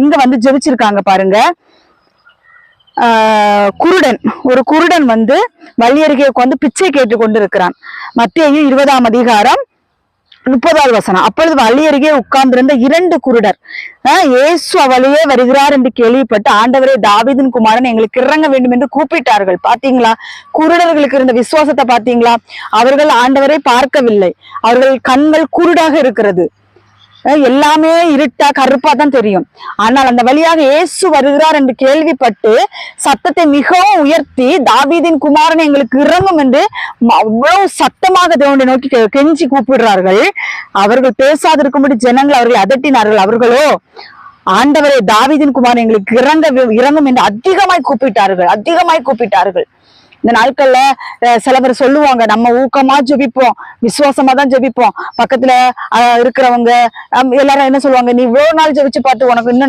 இங்க வந்து ஜெபிச்சிருக்காங்க பாருங்க. ஒரு குருடன் வந்து வழி அருகே உட்கார்ந்து பிச்சை கேட்டு கொண்டு இருக்கிறான். மத்தேயு 20ஆம் அதிகாரம் 30வது வசனம். அப்பொழுது வழி அருகே உட்கார்ந்திருந்த 2 குருடர் இயேசு அவளையே வருகிறார் என்று கேள்விப்பட்டு, ஆண்டவரே தாவீதின் குமாரன் எங்களுக்கு இறங்க வேண்டும் என்று கூப்பிட்டார்கள். பாத்தீங்களா, குருடர்களுக்கு இருந்த விசுவாசத்தை பாத்தீங்களா? அவர்கள் ஆண்டவரை பார்க்கவில்லை, அவர்கள் கண்கள் குருடாக இருக்கிறது, எல்லாமே இருட்டா கருப்பா தான் தெரியும். ஆனால் அந்த வழியாக இயேசு வருகிறார் என்று கேள்விப்பட்டு சத்தத்தை மிகவும் உயர்த்தி, தாவீதின் குமாரன் எங்களுக்கு இறங்கும் என்று அவ்வளவு சத்தமாக தேவனை நோக்கி கெஞ்சி கூப்பிடுறார்கள். அவர்கள் பேசாதிருக்கும்படி ஜனங்கள் அவர்களை அதட்டினார்கள். அவர்களோ, ஆண்டவரே தாவீதின் குமாரன் எங்களுக்கு இறங்கும் என்று அதிகமாய் கூப்பிட்டார்கள். இந்த நாட்கள்ல சில பேர் சொல்லுவாங்க, நம்ம ஊக்கமா ஜெபிப்போம், விசுவாசமா தான் ஜெபிப்போம். பக்கத்துல இருக்கிறவங்க எல்லாரும் என்ன சொல்லுவாங்க, நீ இவ்வளவு நாள் ஜெபிச்சு பார்த்து உனக்கு இன்னும்